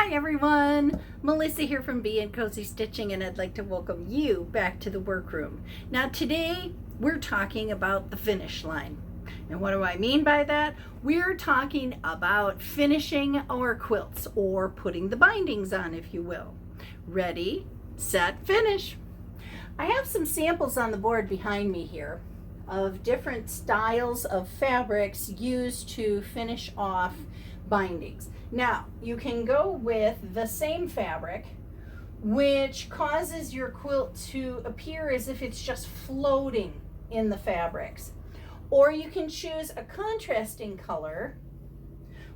Hi everyone, Melissa here from Beein Cozy Stitching, and I'd like to welcome you back to the workroom. Now today we're talking about the finish line. And what do I mean by that? We're talking about finishing our quilts, or putting the bindings on, if you will. Ready, set, finish. I have some samples on the board behind me here of different styles of fabrics used to finish off bindings. Now, you can go with the same fabric, which causes your quilt to appear as if it's just floating in the fabrics. Or you can choose a contrasting color,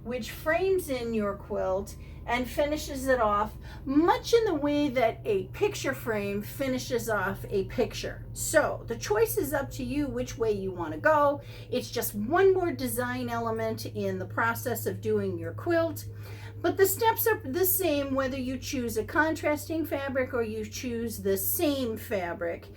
which frames in your quilt and finishes it off much in the way that a picture frame finishes off a picture. So the choice is up to you which way you want to go. It's just one more design element in the process of doing your quilt. But the steps are the same whether you choose a contrasting fabric or you choose the same fabric.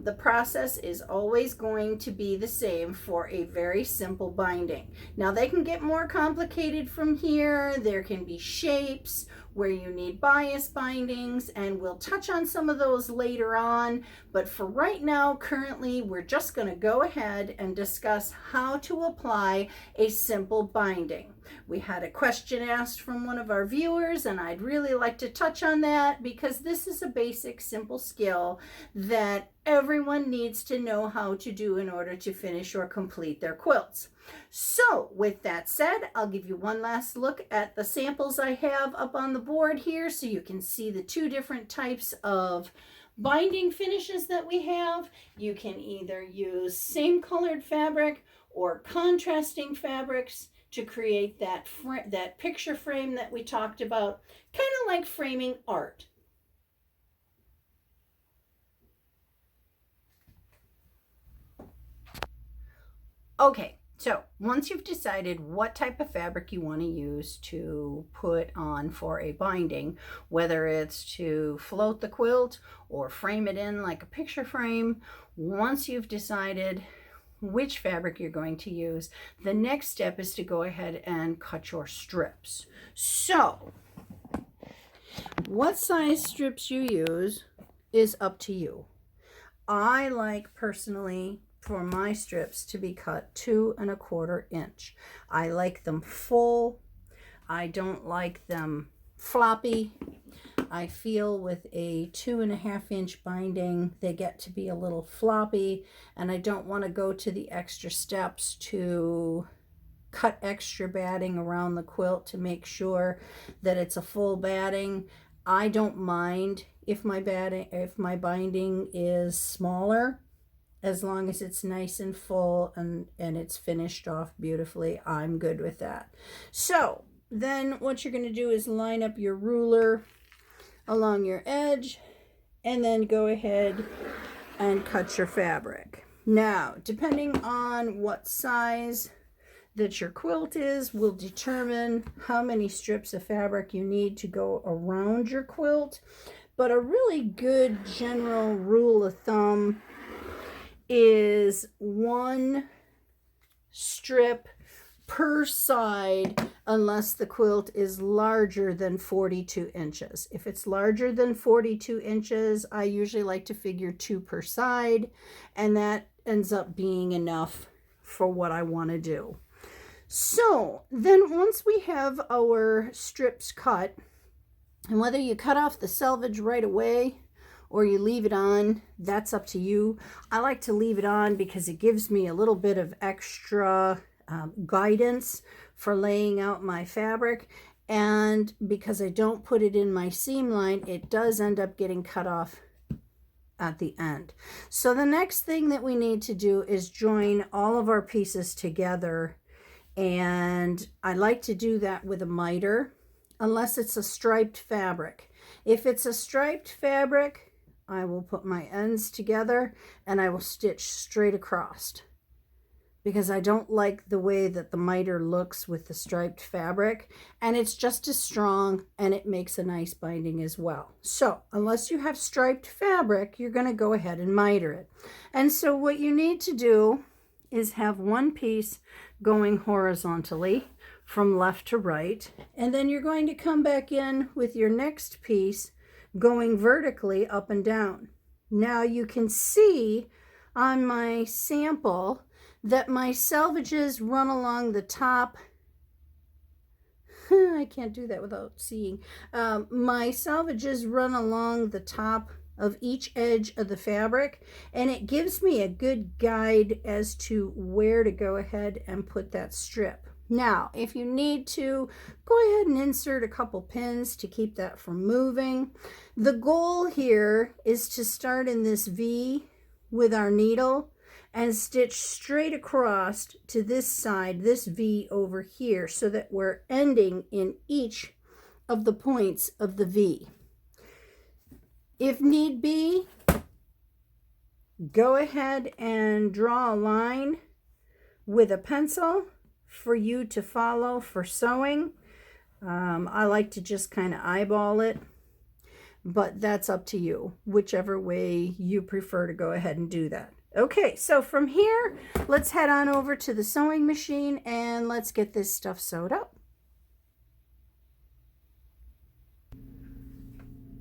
The process is always going to be the same for a very simple binding. Now they can get more complicated from here. There can be shapes where you need bias bindings, and we'll touch on some of those later on. But for right now, currently, we're just going to go ahead and discuss how to apply a simple binding. We had a question asked from one of our viewers, and I'd really like to touch on that because this is a basic, simple skill that everyone needs to know how to do in order to finish or complete their quilts. So with that said, I'll give you one last look at the samples I have up on the board here so you can see the two different types of binding finishes that we have. You can either use same colored fabric or contrasting fabrics to create that picture frame that we talked about, kind of like framing art. Okay, so once you've decided what type of fabric you want to use to put on for a binding, whether it's to float the quilt or frame it in like a picture frame, once you've decided which fabric you're going to use, the next step is to go ahead and cut your strips. So what size strips you use is up to you. I like personally for my strips to be cut 2 1/4 inch. I like them full. I don't like them floppy. I feel with a 2 1/2 inch binding, they get to be a little floppy, and I don't want to go to the extra steps to cut extra batting around the quilt to make sure that it's a full batting. I don't mind if my binding is smaller, as long as it's nice and full and it's finished off beautifully. I'm good with that. So then what you're going to do is line up your ruler along your edge and then go ahead and cut your fabric. Now, depending on what size that your quilt is will determine how many strips of fabric you need to go around your quilt. But a really good general rule of thumb is 1 strip per side unless the quilt is larger than 42 inches. If it's larger than 42 inches, I usually like to figure 2 per side, and that ends up being enough for what I want to do. So then once we have our strips cut, and whether you cut off the selvage right away or you leave it on, that's up to you. I like to leave it on because it gives me a little bit of extra guidance for laying out my fabric, and because I don't put it in my seam line, it does end up getting cut off at the end. So the next thing that we need to do is join all of our pieces together, and I like to do that with a miter unless it's a striped fabric. If it's a striped fabric, I will put my ends together and I will stitch straight across, because I don't like the way that the miter looks with the striped fabric, and it's just as strong and it makes a nice binding as well. So unless you have striped fabric, you're going to go ahead and miter it. And so what you need to do is have one piece going horizontally from left to right, and then you're going to come back in with your next piece going vertically up and down. Now you can see on my sample that my selvages run along the top. I can't do that without seeing. My selvages run along the top of each edge of the fabric, and it gives me a good guide as to where to go ahead and put that strip. Now, if you need to, go ahead and insert a couple pins to keep that from moving. The goal here is to start in this V with our needle and stitch straight across to this side, this V over here, so that we're ending in each of the points of the V. If need be, go ahead and draw a line with a pencil for you to follow for sewing. I like to just kind of eyeball it, but that's up to you, whichever way you prefer to go ahead and do that. Okay, so from here, let's head on over to the sewing machine and let's get this stuff sewed up.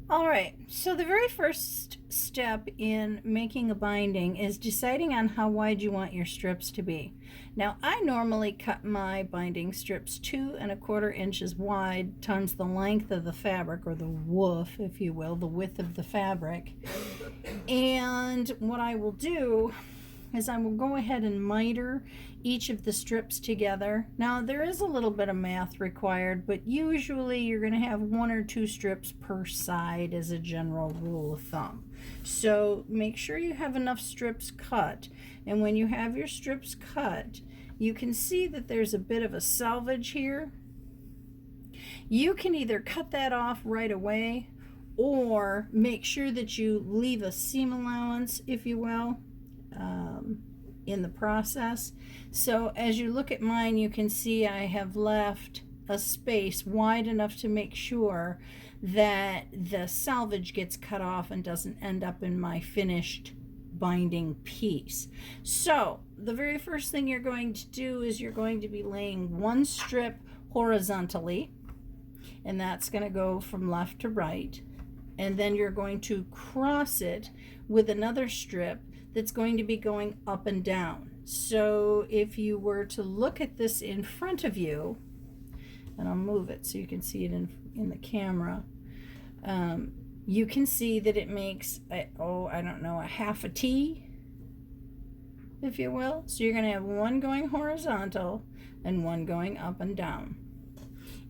All right, so the very first step in making a binding is deciding on how wide you want your strips to be. Now, I normally cut my binding strips 2 1/4 inches wide times the length of the fabric, or the woof, if you will, the width of the fabric. And what I will do is I will go ahead and miter each of the strips together. Now, there is a little bit of math required, but usually you're going to have 1 or 2 strips per side as a general rule of thumb. So make sure you have enough strips cut, and when you have your strips cut, you can see that there's a bit of a selvage here. You can either cut that off right away, or make sure that you leave a seam allowance, if you will, in the process. So as you look at mine, you can see I have left a space wide enough to make sure that the selvage gets cut off and doesn't end up in my finished binding piece. So the very first thing you're going to do is you're going to be laying 1 strip horizontally, and that's going to go from left to right, and then you're going to cross it with another strip that's going to be going up and down. So if you were to look at this in front of you, and I'll move it so you can see it in the camera, you can see that it makes I don't know, a half a T, if you will. So you're going to have 1 going horizontal and 1 going up and down.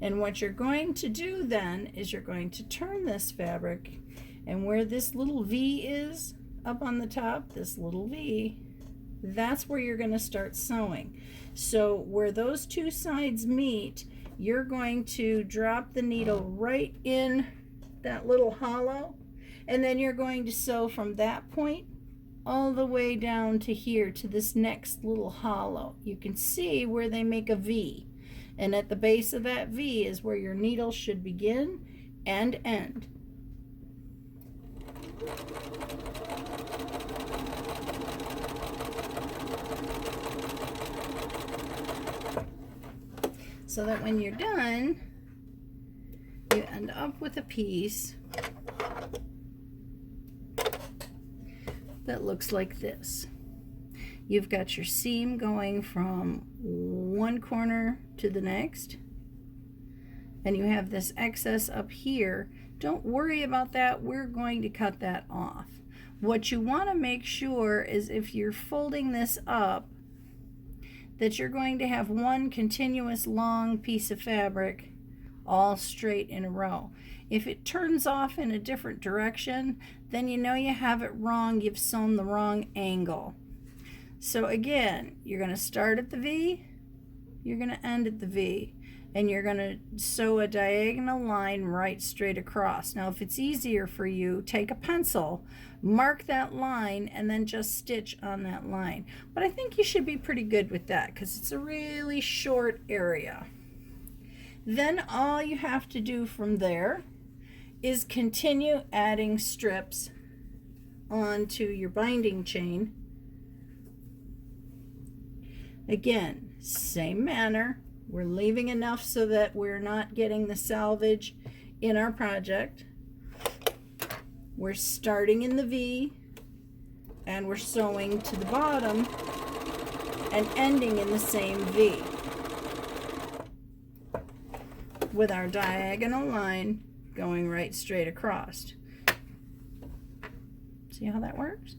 And what you're going to do then is you're going to turn this fabric, and where this little V is up on the top, this little V, that's where you're going to start sewing. So where those 2 sides meet, you're going to drop the needle right in that little hollow, and then you're going to sew from that point all the way down to here, to this next little hollow. You can see where they make a V, and at the base of that V is where your needle should begin and end. So that when you're done, you end up with a piece that looks like this. You've got your seam going from one corner to the next, and you have this excess up here. Don't worry about that. We're going to cut that off. What you want to make sure is, if you're folding this up, that you're going to have one continuous long piece of fabric all straight in a row. If it turns off in a different direction, then you know you have it wrong. You've sewn the wrong angle. So again, you're going to start at the V, you're going to end at the V, and you're going to sew a diagonal line right straight across. Now, if it's easier for you, take a pencil, mark that line, and then just stitch on that line. But I think you should be pretty good with that because it's a really short area. Then all you have to do from there is continue adding strips onto your binding chain. Again, same manner. We're leaving enough so that we're not getting the salvage in our project. We're starting in the V and we're sewing to the bottom and ending in the same V with our diagonal line going right straight across. See how that works?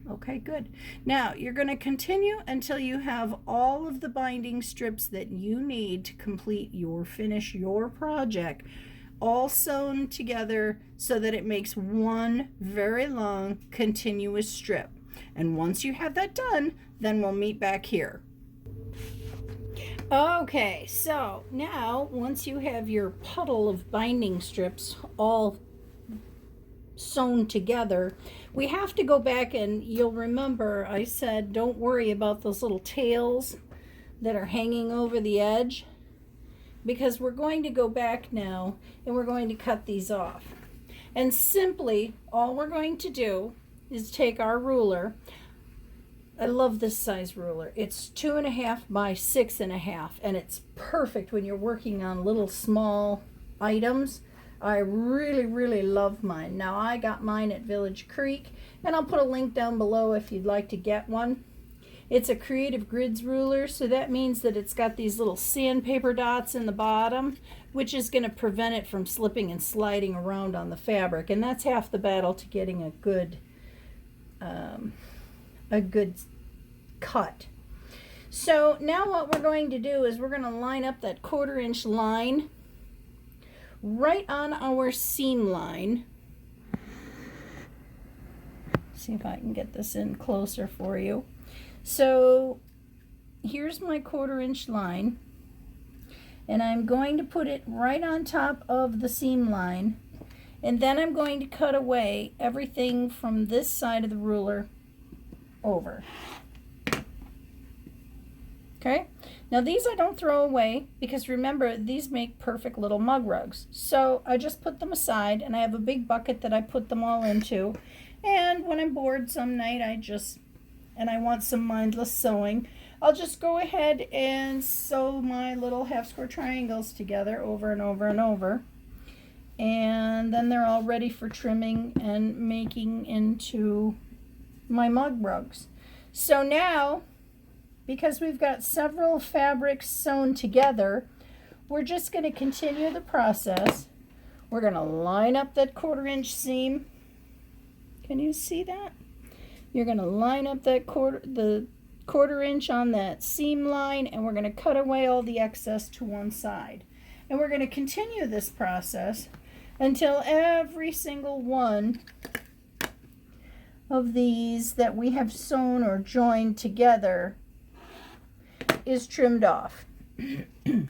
Okay, good. Now you're going to continue until you have all of the binding strips that you need to finish your project all sewn together so that it makes one very long continuous strip. And once you have that done, then we'll meet back here. Okay, so now once you have your puddle of binding strips all sewn together, we have to go back, and you'll remember I said don't worry about those little tails that are hanging over the edge, because we're going to go back now and we're going to cut these off. And simply all we're going to do is take our ruler. I love this size ruler. It's 2.5 by 6.5, and it's perfect when you're working on little small items. I really love mine. Now I got mine at Village Creek, and I'll put a link down below if you'd like to get one. It's a Creative Grids ruler, so that means that it's got these little sandpaper dots in the bottom, which is going to prevent it from slipping and sliding around on the fabric, and that's half the battle to getting a good cut. So now what we're going to do is we're going to line up that 1/4 inch line right on our seam line. See if I can get this in closer for you. So here's my 1/4 inch line, and I'm going to put it right on top of the seam line, and then I'm going to cut away everything from this side of the ruler over. Okay, now these I don't throw away, because remember, these make perfect little mug rugs. So I just put them aside, and I have a big bucket that I put them all into. And when I'm bored some night, and I want some mindless sewing, I'll just go ahead and sew my little half square triangles together over and over and over. And then they're all ready for trimming and making into my mug rugs. So now, because we've got several fabrics sewn together, we're just going to continue the process. We're going to line up that 1/4 inch seam. Can you see that? You're going to line up that 1/4 inch on that seam line, and we're going to cut away all the excess to one side. And we're going to continue this process until every single one of these that we have sewn or joined together is trimmed off. Then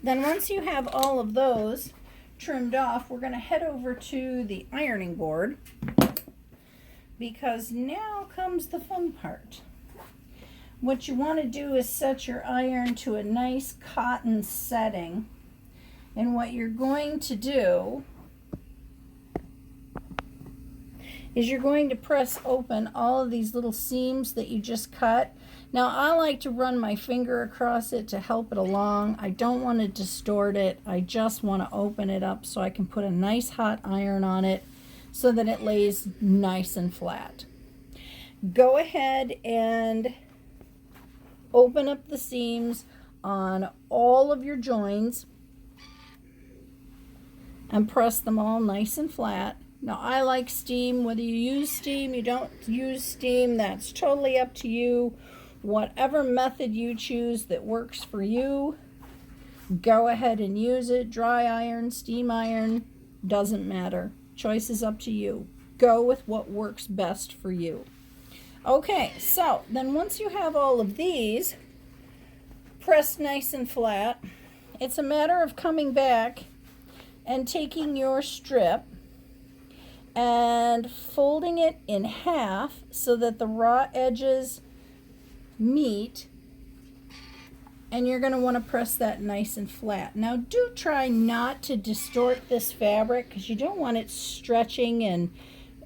once you have all of those trimmed off, we're going to head over to the ironing board, because now comes the fun part. What you want to do is set your iron to a nice cotton setting, and what you're going to do is you're going to press open all of these little seams that you just cut. Now I like to run my finger across it to help it along. I don't want to distort it. I just want to open it up so I can put a nice hot iron on it so that it lays nice and flat. Go ahead and open up the seams on all of your joins and press them all nice and flat. Now I like steam. Whether you use steam, you don't use steam, that's totally up to you. Whatever method you choose that works for you, go ahead and use it. Dry iron, steam iron, doesn't matter. Choice is up to you. Go with what works best for you. Okay, so then once you have all of these pressed nice and flat, it's a matter of coming back and taking your strip and folding it in half so that the raw edges meet, and you're going to want to press that nice and flat. Now do try not to distort this fabric, because you don't want it stretching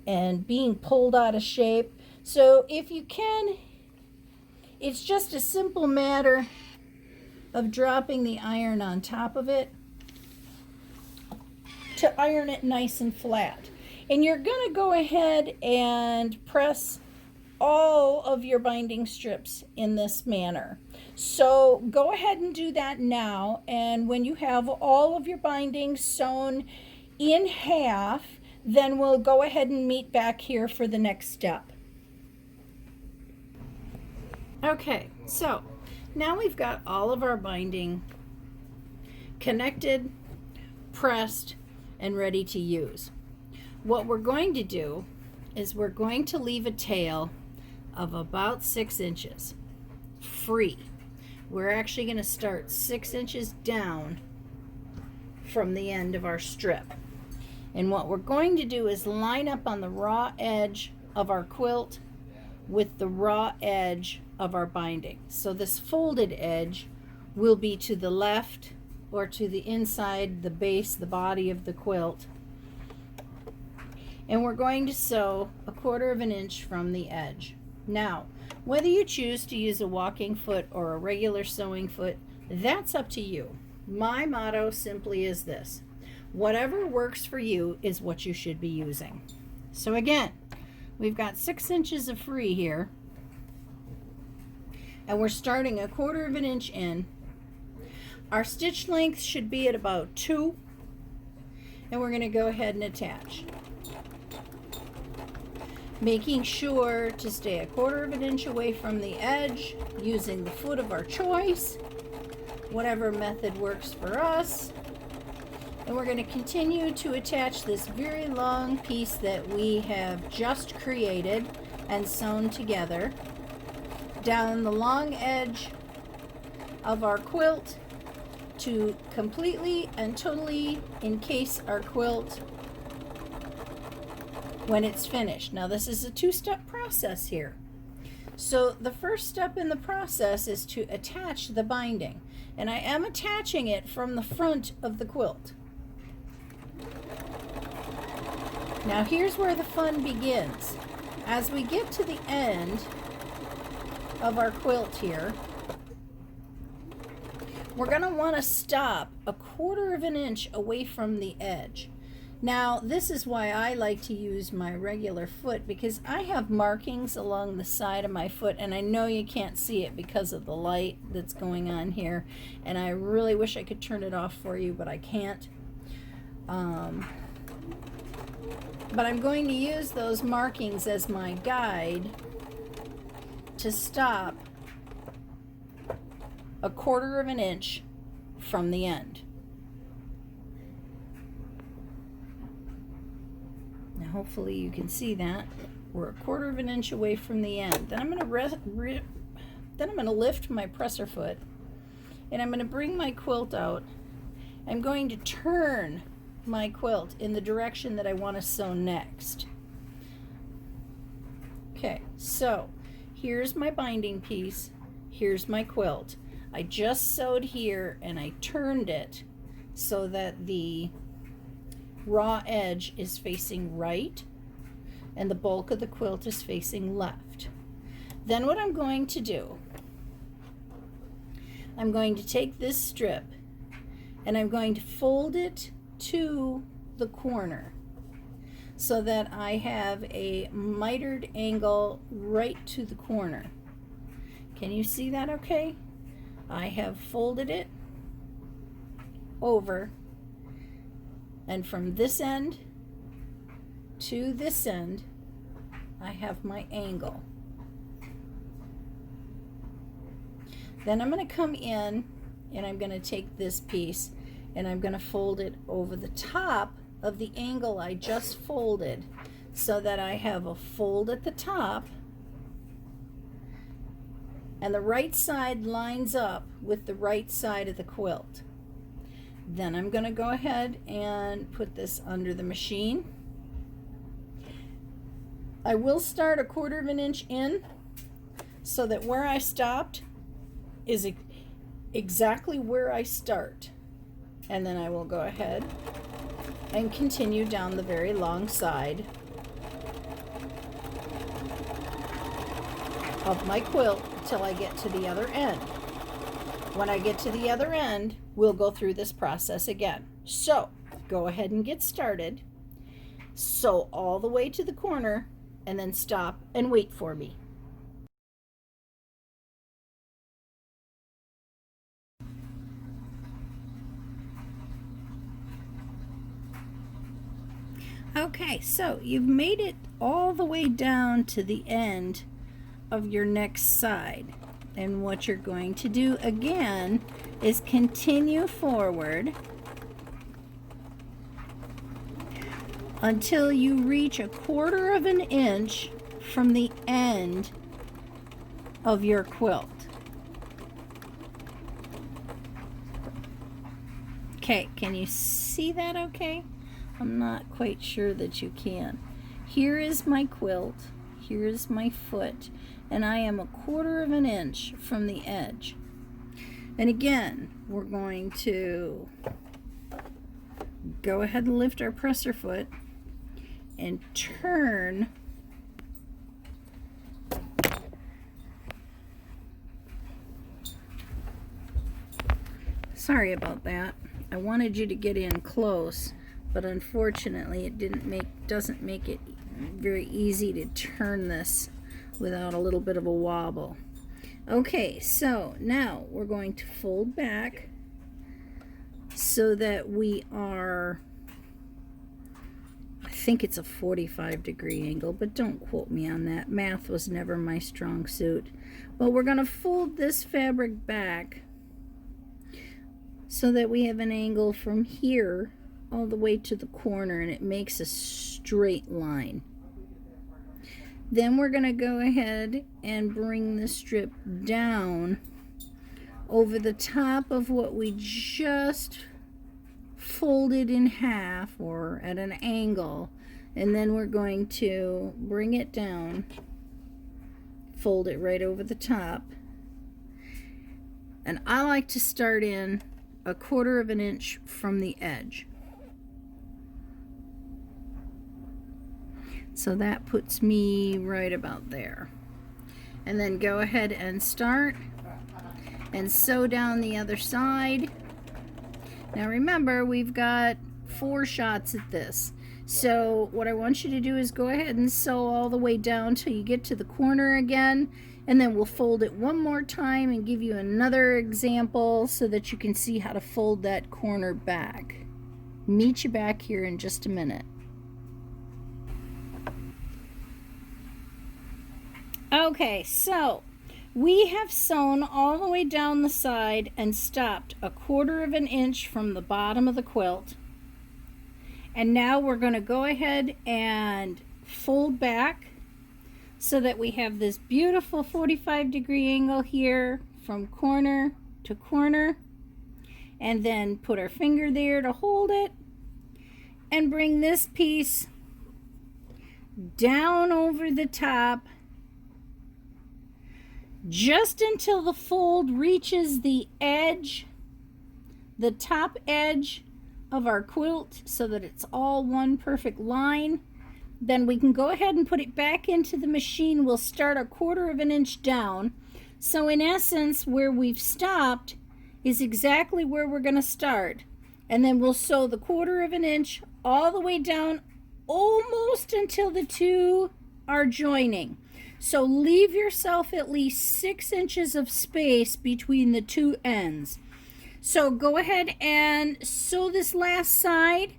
and being pulled out of shape. So if you can, it's just a simple matter of dropping the iron on top of it to iron it nice and flat. And you're going to go ahead and press all of your binding strips in this manner. So go ahead and do that now, and when you have all of your bindings sewn in half, then we'll go ahead and meet back here for the next step. Okay, so now we've got all of our binding connected, pressed, and ready to use. What we're going to do is we're going to leave a tail of about 6 inches free. We're actually going to start 6 inches down from the end of our strip. And what we're going to do is line up on the raw edge of our quilt with the raw edge of our binding. So this folded edge will be to the left or to the inside, the base, the body of the quilt. And we're going to sew 1/4 of an inch from the edge. Now, whether you choose to use a walking foot or a regular sewing foot, that's up to you. My motto simply is this: whatever works for you is what you should be using. So again, we've got 6 inches of free here, and we're starting 1/4 of an inch in. Our stitch length should be at about 2, and we're going to go ahead and attach, making sure to stay 1/4 of an inch away from the edge, using the foot of our choice, whatever method works for us. And we're going to continue to attach this very long piece that we have just created and sewn together down the long edge of our quilt to completely and totally encase our quilt when it's finished. Now, this is a 2-step process here. So the first step in the process is to attach the binding, and I am attaching it from the front of the quilt. Now here's where the fun begins. As we get to the end of our quilt here, we're going to want to stop 1/4 of an inch away from the edge. Now, this is why I like to use my regular foot, because I have markings along the side of my foot, and I know you can't see it because of the light that's going on here, and I really wish I could turn it off for you, but I can't. But I'm going to use those markings as my guide to stop 1/4 of an inch from the end. Now hopefully you can see that. We're 1/4 of an inch away from the end. Then I'm going to lift my presser foot, and I'm going to bring my quilt out. I'm going to turn my quilt in the direction that I want to sew next. Okay, so here's my binding piece. Here's my quilt. I just sewed here, and I turned it so that the raw edge is facing right and the bulk of the quilt is facing left. Then what I'm going to do, I'm going to take this strip and I'm going to fold it to the corner so that I have a mitered angle right to the corner. Can you see that okay? I have folded it over, and from this end to this end, I have my angle. Then I'm going to come in and I'm going to take this piece and I'm going to fold it over the top of the angle I just folded so that I have a fold at the top and the right side lines up with the right side of the quilt. Then I'm going to go ahead and put this under the machine. I will start 1/4 of an inch in so that where I stopped is exactly where I start. And then I will go ahead and continue down the very long side of my quilt till I get to the other end. When I get to the other end, we'll go through this process again. So go ahead and get started. Sew all the way to the corner and then stop and wait for me. Okay, so you've made it all the way down to the end of your next side. And what you're going to do again is continue forward until you reach 1/4 of an inch from the end of your quilt. Okay, can you see that okay? I'm not quite sure that you can. Here is my quilt, here is my foot, and I am 1/4 of an inch from the edge. And again, we're going to go ahead and lift our presser foot and turn sorry about that. I wanted you to get in close, but unfortunately it doesn't make it very easy to turn this without a little bit of a wobble. Okay, so now we're going to fold back so that we are, I think it's a 45-degree angle, but don't quote me on that. Math was never my strong suit. But we're going to fold this fabric back so that we have an angle from here all the way to the corner, and it makes a straight line. Then we're going to go ahead and bring the strip down over the top of what we just folded in half or at an angle, and then we're going to bring it down, fold it right over the top, and I like to start in 1/4 of an inch from the edge. So that puts me right about there. And then go ahead and start and sew down the other side. Now remember, we've got 4 shots at this. So what I want you to do is go ahead and sew all the way down till you get to the corner again, and then we'll fold it one more time and give you another example so that you can see how to fold that corner back. Meet you back here in just a minute. Okay, so we have sewn all the way down the side and stopped 1/4 of an inch from the bottom of the quilt. And now we're going to go ahead and fold back so that we have this beautiful 45-degree angle here from corner to corner, and then put our finger there to hold it and bring this piece down over the top just until the fold reaches the edge, the top edge of our quilt, so that it's all one perfect line. Then we can go ahead and put it back into the machine. We'll start 1/4 of an inch down. So in essence, where we've stopped is exactly where we're going to start. And then we'll sew the 1/4 of an inch all the way down, almost until the two are joining. So leave yourself at least 6 inches of space between the two ends. So go ahead and sew this last side.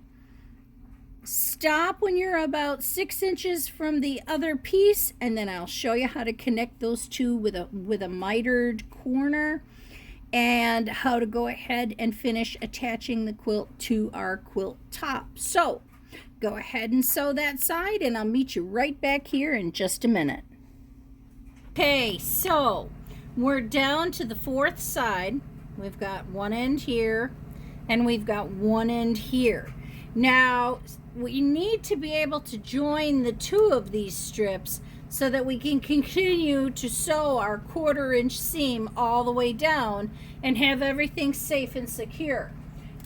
Stop when you're about 6 inches from the other piece, and then I'll show you how to connect those two with a mitered corner, and how to go ahead and finish attaching the quilt to our quilt top. So go ahead and sew that side, and I'll meet you right back here in just a minute. Okay, so we're down to the 4th side. We've got one end here, and we've got one end here. Now, we need to be able to join the two of these strips so that we can continue to sew our 1/4 inch seam all the way down and have everything safe and secure.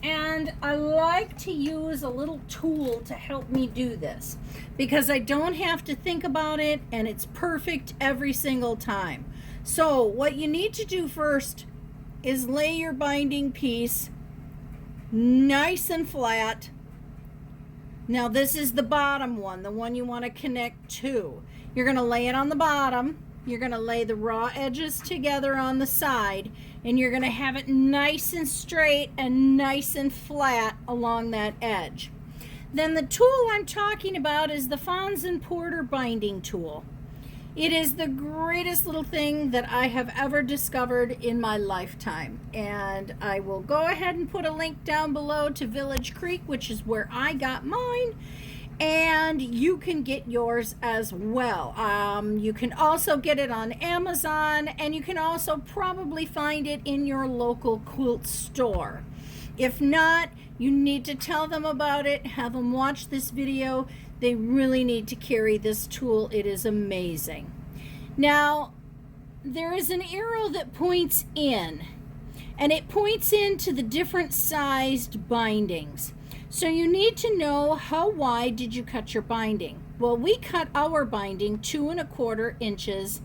And I like to use a little tool to help me do this, because I don't have to think about it, and it's perfect every single time. So what you need to do first is lay your binding piece nice and flat. Now this is the bottom one, the one you want to connect to. You're going to lay it on the bottom. You're going to lay the raw edges together on the side, and you're going to have it nice and straight and nice and flat along that edge. Then the tool I'm talking about is the Fons and Porter binding tool. It is the greatest little thing that I have ever discovered in my lifetime. And I will go ahead and put a link down below to Village Creek, which is where I got mine. And you can get yours as well. You can also get it on Amazon, and you can also probably find it in your local quilt store. If not, you need to tell them about it, have them watch this video. They really need to carry this tool. It is amazing. Now, there is an arrow that points in, and it points into the different sized bindings. So you need to know, how wide did you cut your binding? Well, we cut our binding 2 1/4 inches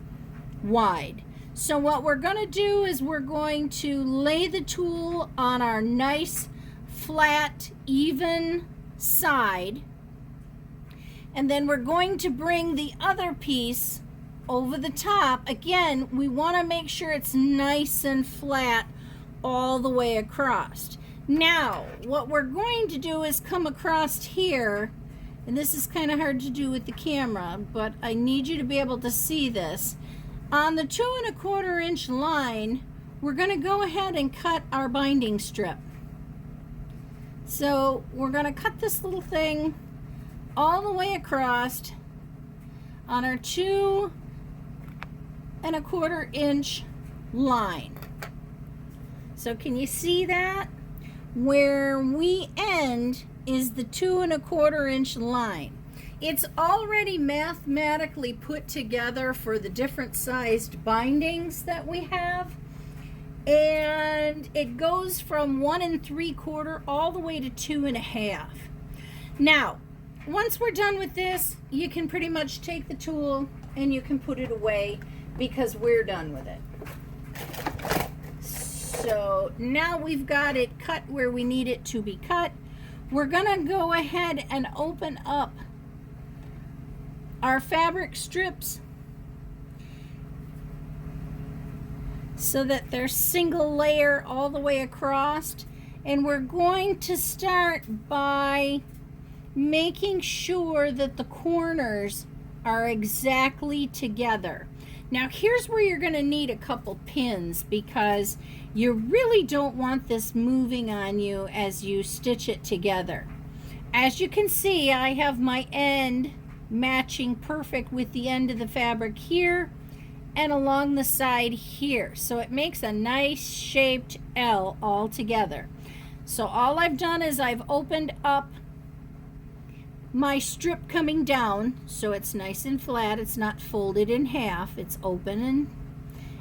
wide. So what we're going to do is we're going to lay the tool on our nice, flat, even side. And then we're going to bring the other piece over the top. Again, we want to make sure it's nice and flat all the way across. Now, what we're going to do is come across here, and this is kind of hard to do with the camera, but I need you to be able to see this. On the 2 1/4 inch line, we're going to go ahead and cut our binding strip. So we're going to cut this little thing all the way across on our 2 1/4 inch line. So can you see that? Where we end is the 2 1/4 inch line. It's already mathematically put together for the different sized bindings that we have, and it goes from 1 3/4 all the way to 2 1/2. Now, once we're done with this, you can pretty much take the tool and you can put it away, because we're done with it. So now we've got it cut where we need it to be cut. We're gonna go ahead and open up our fabric strips so that they're single layer all the way across. And we're going to start by making sure that the corners are exactly together. Now here's where you're going to need a couple pins, because you really don't want this moving on you as you stitch it together. As you can see, I have my end matching perfect with the end of the fabric here and along the side here. So it makes a nice shaped L all together. So all I've done is I've opened up my strip coming down, so it's nice and flat. It's not folded in half, it's open,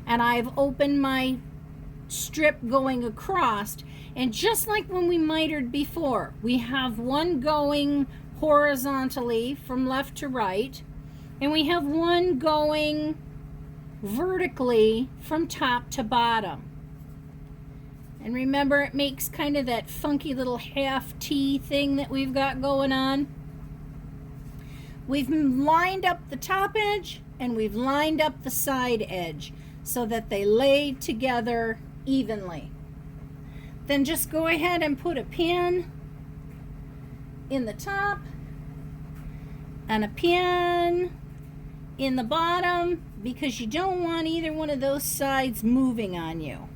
and I've opened my strip going across. And just like when we mitered before, we have one going horizontally from left to right, and we have one going vertically from top to bottom. And remember, it makes kind of that funky little half T thing that we've got going on. We've lined up the top edge and we've lined up the side edge so that they lay together evenly. Then just go ahead and put a pin in the top and a pin in the bottom, because you don't want either one of those sides moving on you.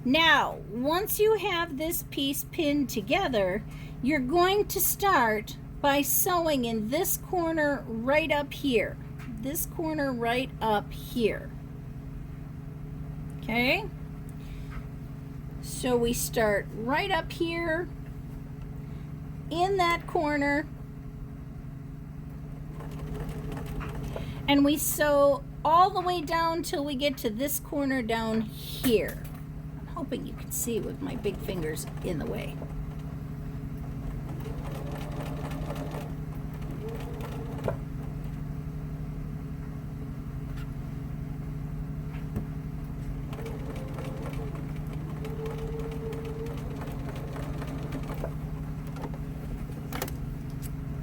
Now, once you have this piece pinned together, you're going to start by sewing in this corner right up here. This corner right up here. Okay? So we start right up here in that corner, and we sew all the way down till we get to this corner down here. I'm hoping you can see with my big fingers in the way.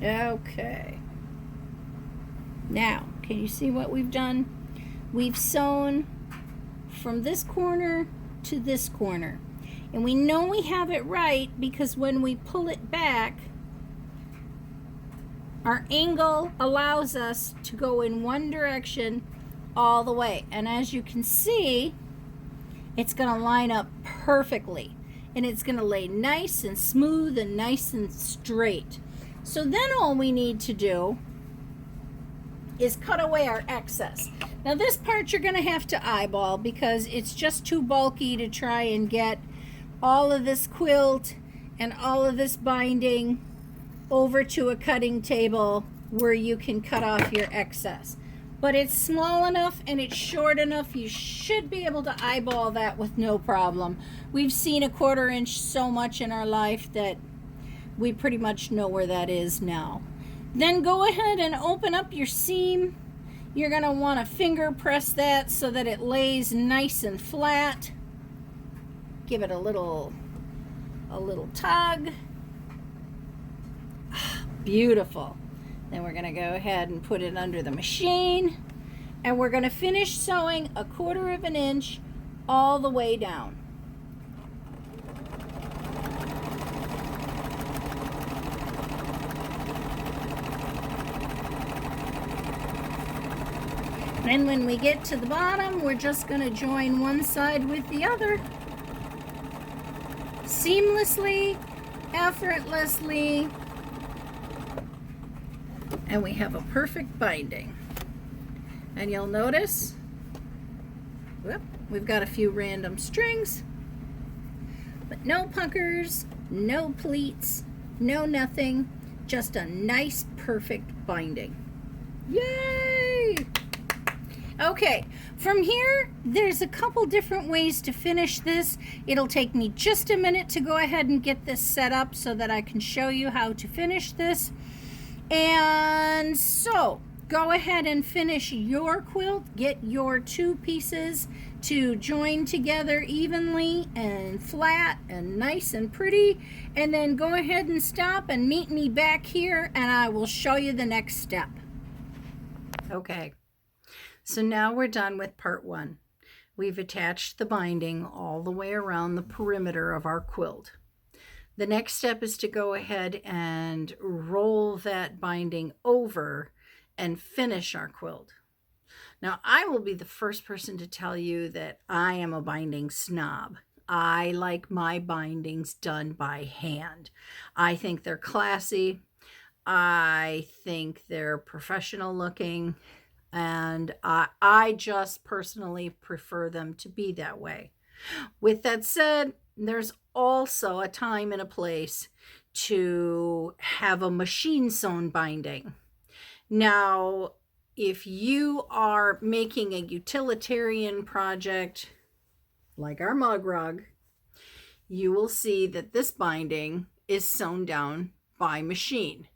Okay. Now, can you see what we've done? We've sewn from this corner to this corner. And we know we have it right because when we pull it back, our angle allows us to go in one direction all the way. And as you can see, it's going to line up perfectly. And it's going to lay nice and smooth and nice and straight. So then all we need to do is cut away our excess. Now this part you're going to have to eyeball because it's just too bulky to try and get all of this quilt and all of this binding over to a cutting table where you can cut off your excess. But it's small enough and it's short enough, you should be able to eyeball that with no problem. We've seen a 1/4 inch so much in our life that we pretty much know where that is now. Then go ahead and open up your seam. You're going to want to finger press that so that it lays nice and flat. Give it a little tug. Beautiful. Then we're going to go ahead and put it under the machine, and we're going to finish sewing a 1/4 inch all the way down. And when we get to the bottom, we're just going to join one side with the other. Seamlessly, effortlessly, and we have a perfect binding. And you'll notice, whoop, we've got a few random strings, but no puckers, no pleats, no nothing, just a nice, perfect binding. Yay! Okay, from here, there's a couple different ways to finish this. It'll take me just a minute to go ahead and get this set up so that I can show you how to finish this. And so, go ahead and finish your quilt. Get your 2 pieces to join together evenly and flat and nice and pretty. And then go ahead and stop and meet me back here and I will show you the next step. Okay. So now we're done with part 1. We've attached the binding all the way around the perimeter of our quilt. The next step is to go ahead and roll that binding over and finish our quilt. Now, I will be the first person to tell you that I am a binding snob. I like my bindings done by hand. I think they're classy. I think they're professional looking. And I just personally prefer them to be that way. With that said, there's also a time and a place to have a machine sewn binding. Now, if you are making a utilitarian project like our mug rug, you will see that this binding is sewn down by machine.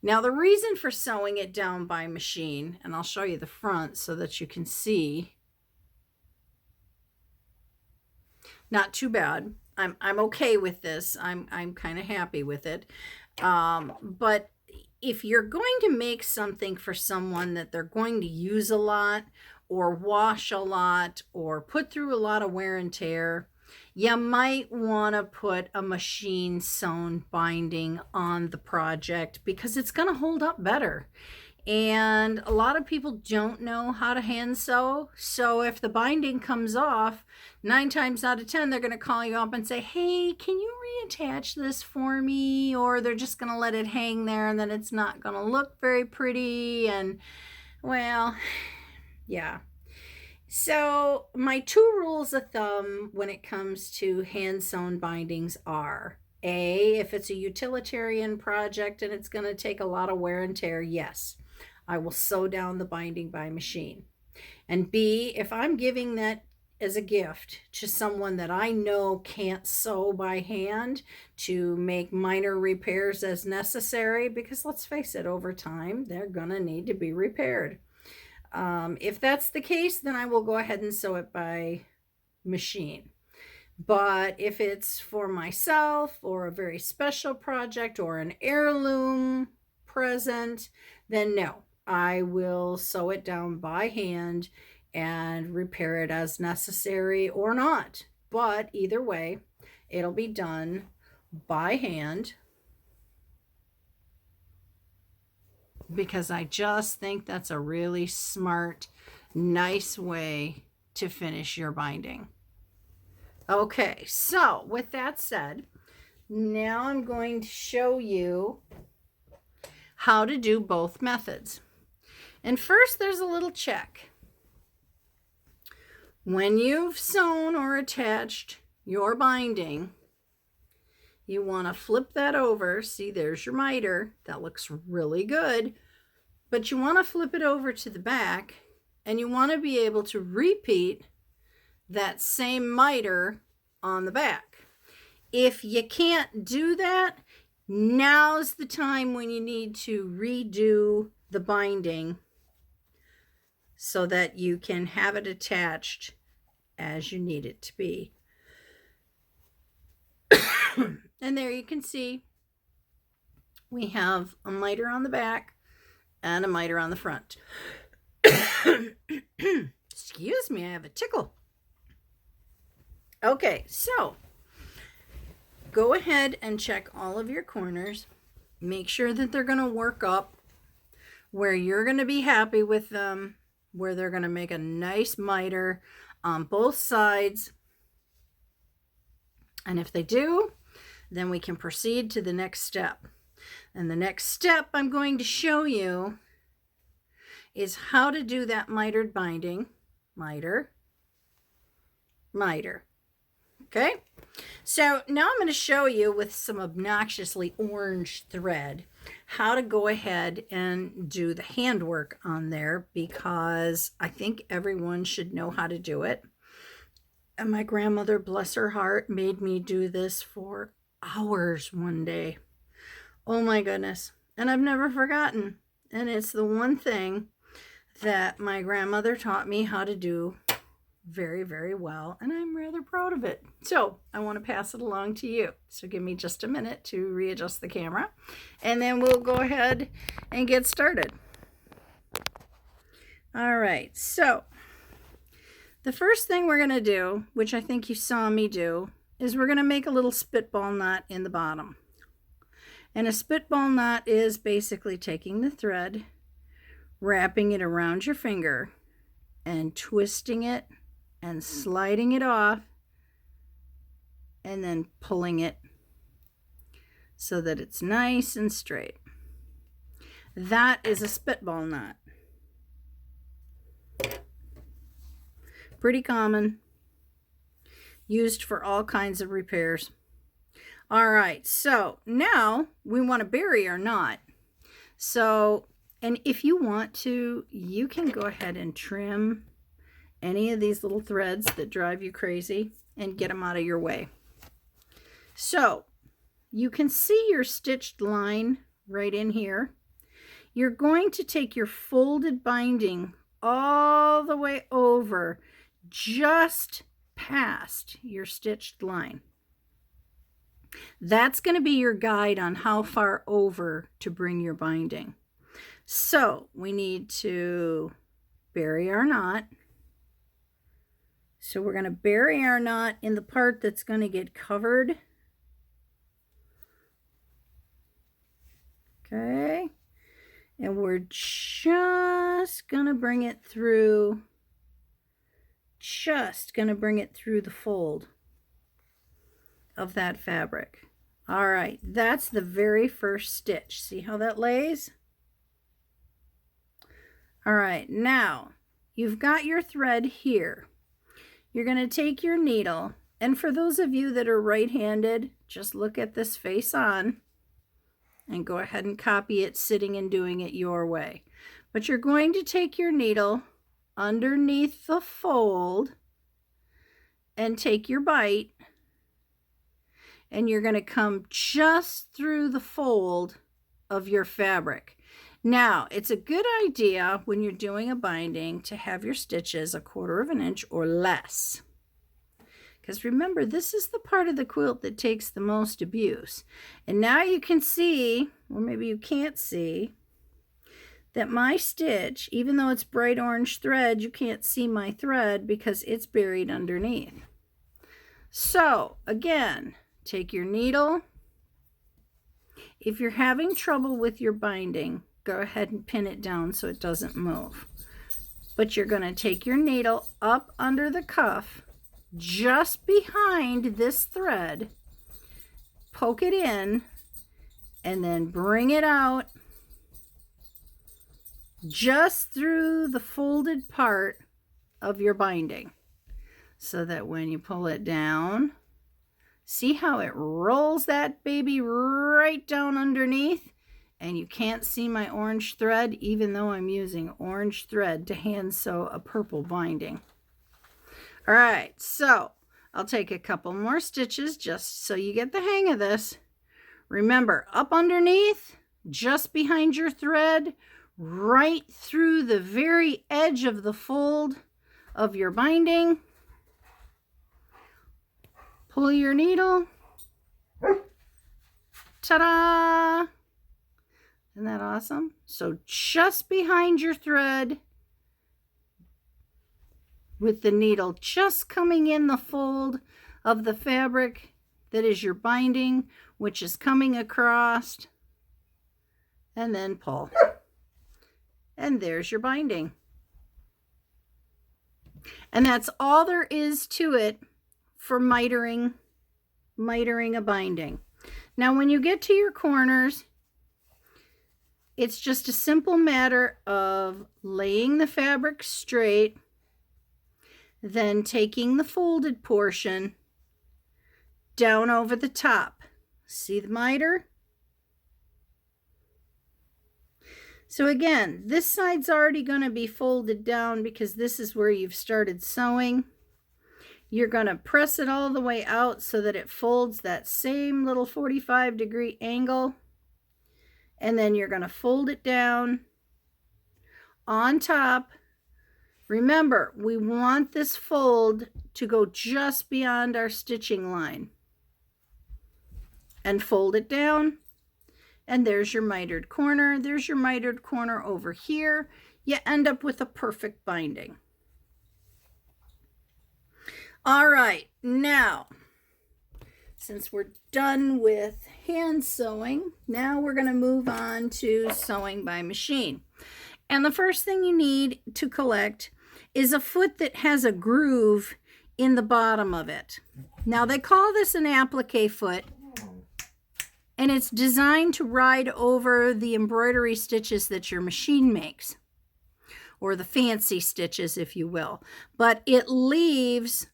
Now, the reason for sewing it down by machine, and I'll show you the front so that you can see. Not too bad. I'm okay with this. I'm kind of happy with it. But if you're going to make something for someone that they're going to use a lot or wash a lot or put through a lot of wear and tear, you might want to put a machine sewn binding on the project because it's going to hold up better. And a lot of people don't know how to hand sew. So if the binding comes off, 9 times out of 10, they're going to call you up and say, hey, can you reattach this for me? Or they're just going to let it hang there and then it's not going to look very pretty. And well, yeah. So my 2 rules of thumb when it comes to hand sewn bindings are A, if it's a utilitarian project and it's going to take a lot of wear and tear, yes, I will sew down the binding by machine. And B, if I'm giving that as a gift to someone that I know can't sew by hand, to make minor repairs as necessary, because let's face it, over time, they're going to need to be repaired. If that's the case, then I will go ahead and sew it by machine. But if it's for myself or a very special project or an heirloom present, then no, I will sew it down by hand and repair it as necessary or not. But either way, it'll be done by hand because I just think that's a really smart, nice way to finish your binding. Okay, so with that said, now I'm going to show you how to do both methods. And first, there's a little check. When you've sewn or attached your binding, you want to flip that over. See, there's your miter. That looks really good. But you want to flip it over to the back, and you want to be able to repeat that same miter on the back. If you can't do that, now's the time when you need to redo the binding so that you can have it attached as you need it to be. And there you can see we have a miter on the back and a miter on the front. Excuse me, I have a tickle. Okay, so go ahead and check all of your corners. Make sure that they're going to work up where you're going to be happy with them, where they're going to make a nice miter on both sides. And if they do, then we can proceed to the next step. And the next step I'm going to show you is how to do that mitered binding. Miter, miter. Okay, so now I'm going to show you with some obnoxiously orange thread how to go ahead and do the handwork on there, because I think everyone should know how to do it. And my grandmother, bless her heart, made me do this for hours one day. Oh my goodness. And I've never forgotten. And it's the one thing that my grandmother taught me how to do very, very well, and I'm rather proud of it. So I want to pass it along to you. So give me just a minute to readjust the camera, and then we'll go ahead and get started. All right, so the first thing we're going to do, which I think you saw me do, is we're going to make a little spitball knot in the bottom. And a spitball knot is basically taking the thread, wrapping it around your finger, and twisting it and sliding it off, and then pulling it so that it's nice and straight. That is a spitball knot. Pretty common, used for all kinds of repairs. All right, so now we want to bury our knot. So, and if you want to, you can go ahead and trim any of these little threads that drive you crazy and get them out of your way. So you can see your stitched line right in here. You're going to take your folded binding all the way over, just past your stitched line. That's going to be your guide on how far over to bring your binding. So we need to bury our knot. So we're going to bury our knot in the part that's going to get covered. Okay. And we're just going to bring it through, the fold of that fabric. All right, that's the very first stitch. See how that lays? All right, now you've got your thread here. You're going to take your needle, and for those of you that are right-handed, just look at this face on and go ahead and copy it sitting and doing it your way. But you're going to take your needle underneath the fold and take your bite, and you're going to come just through the fold of your fabric. Now, it's a good idea when you're doing a binding to have your stitches 1/4 of an inch or less, Because remember, this is the part of the quilt that takes the most abuse. And now you can see, or maybe you can't see, that my stitch, even though it's bright orange thread, you can't see my thread because it's buried underneath. So again, take your needle. If you're having trouble with your binding, go ahead and pin it down so it doesn't move. But you're going to take your needle up under the cuff, just behind this thread, poke it in, and then bring it out just through the folded part of your binding, so that when you pull it down, see how it rolls that baby right down underneath, and you can't see my orange thread, even though I'm using orange thread to hand sew a purple binding. All right, so I'll take a couple more stitches just so you get the hang of this. Remember, up underneath, just behind your thread, right through the very edge of the fold of your binding. Pull your needle. Ta-da! Isn't that awesome? So just behind your thread, with the needle just coming in the fold of the fabric that is your binding, which is coming across, and then pull. And there's your binding. And that's all there is to it for mitering a binding. Now when you get to your corners, it's just a simple matter of laying the fabric straight, then taking the folded portion down over the top. See the miter? So again, this side's already going to be folded down because this is where you've started sewing. You're going to press it all the way out so that it folds that same little 45-degree angle. And then you're going to fold it down on top. Remember, we want this fold to go just beyond our stitching line. And fold it down. And there's your mitered corner. There's your mitered corner over here. You end up with a perfect binding. All right, now, since we're done with hand sewing, now we're going to move on to sewing by machine. And the first thing you need to collect is a foot that has a groove in the bottom of it. Now, they call this an applique foot, and it's designed to ride over the embroidery stitches that your machine makes, or the fancy stitches, if you will. But it leaves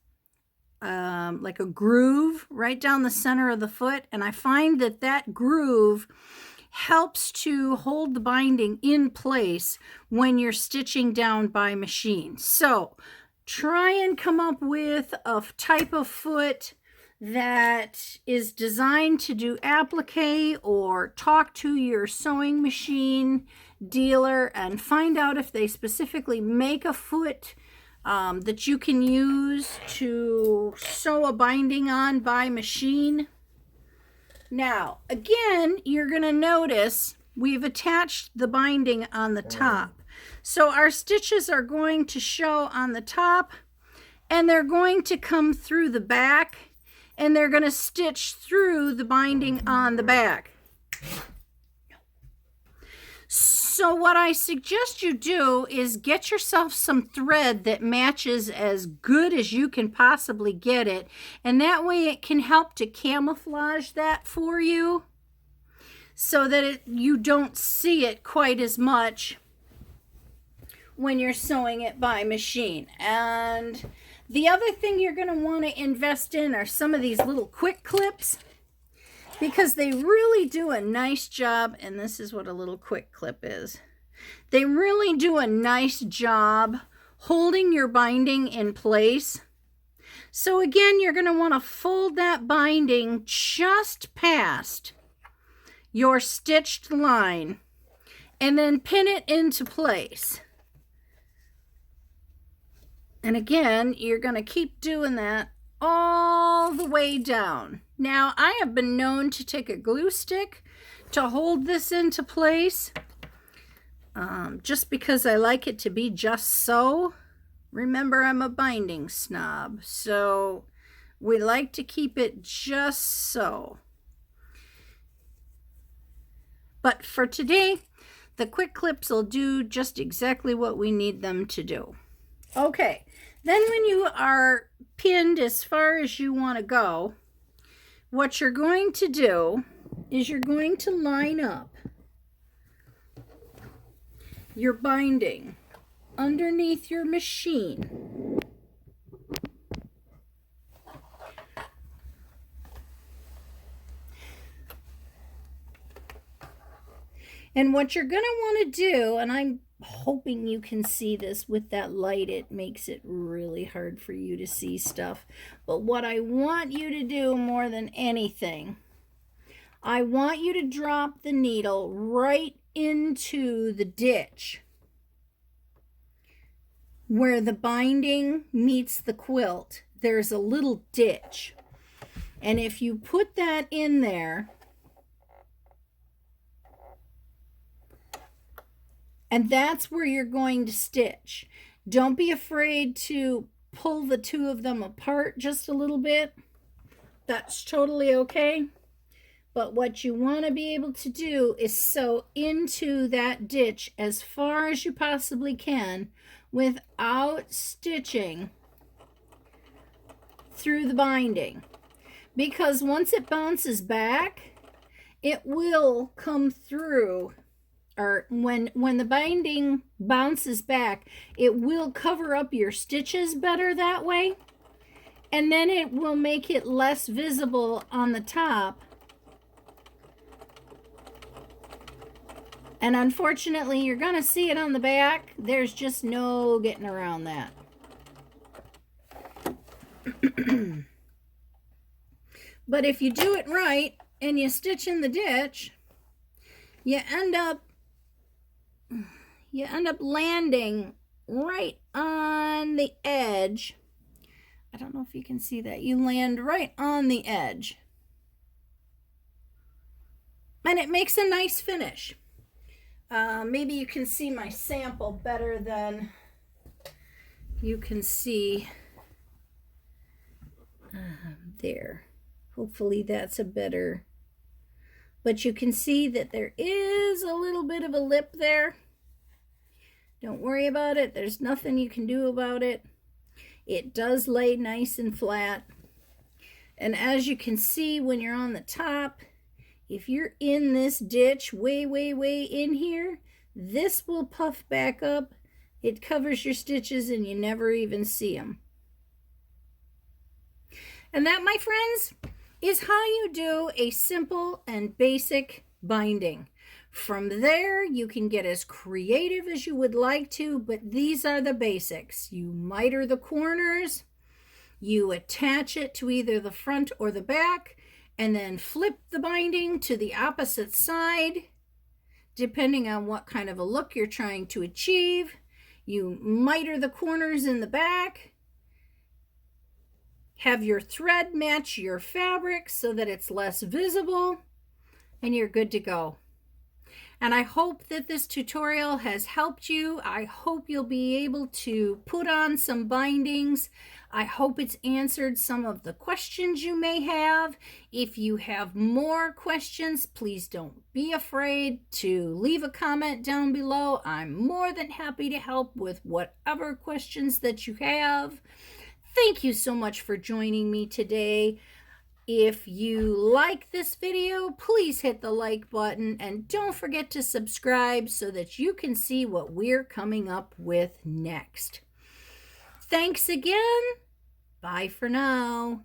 like a groove right down the center of the foot, and I find that that groove helps to hold the binding in place when you're stitching down by machine. So try and come up with a type of foot that is designed to do applique, or talk to your sewing machine dealer and find out if they specifically make a foot that you can use to sew a binding on by machine. Now, again, you're going to notice we've attached the binding on the top. So our stitches are going to show on the top, and they're going to come through the back, and they're going to stitch through the binding on the back. So what I suggest you do is get yourself some thread that matches as good as you can possibly get it, and that way it can help to camouflage that for you so that you don't see it quite as much when you're sewing it by machine. And the other thing you're going to want to invest in are some of these little quick clips, because they really do a nice job. And this is what a little quick clip is. They really do a nice job holding your binding in place. So again, you're going to want to fold that binding just past your stitched line and then pin it into place. And again, you're going to keep doing that all the way down. Now, I have been known to take a glue stick to hold this into place, just because I like it to be just so. Remember, I'm a binding snob, so we like to keep it just so. But for today, the quick clips will do just exactly what we need them to do. Okay, then when you are pinned as far as you want to go, what you're going to do is you're going to line up your binding underneath your machine. And what you're going to want to do, and I'm hoping you can see this with that light, it makes it really hard for you to see stuff. But what I want you to do more than anything, I want you to drop the needle right into the ditch where the binding meets the quilt. There's a little ditch. And if you put that in there, and that's where you're going to stitch. Don't be afraid to pull the two of them apart just a little bit. That's totally okay. But what you want to be able to do is sew into that ditch as far as you possibly can without stitching through the binding. Because once it bounces back, it will come through. Or when the binding bounces back, it will cover up your stitches better that way. And then it will make it less visible on the top. And unfortunately, you're going to see it on the back. There's just no getting around that. But if you do it right and you stitch in the ditch, you end up landing right on the edge. I don't know if you can see that. You land right on the edge. And it makes a nice finish. Maybe you can see my sample better than you can see there. Hopefully that's a better. But you can see that there is a little bit of a lip there. Don't worry about it. There's nothing you can do about it. It does lay nice and flat. And as you can see when you're on the top, if you're in this ditch way, way, way in here, this will puff back up. It covers your stitches and you never even see them. And that, my friends, is how you do a simple and basic binding. From there, you can get as creative as you would like to, but these are the basics. You miter the corners, you attach it to either the front or the back, and then flip the binding to the opposite side, depending on what kind of a look you're trying to achieve. You miter the corners in the back, have your thread match your fabric so that it's less visible, and you're good to go. And I hope that this tutorial has helped you. I hope you'll be able to put on some bindings. I hope it's answered some of the questions you may have. If you have more questions, please don't be afraid to leave a comment down below. I'm more than happy to help with whatever questions that you have. Thank you so much for joining me today. If you like this video, please hit the like button and don't forget to subscribe so that you can see what we're coming up with next. Thanks again. Bye for now.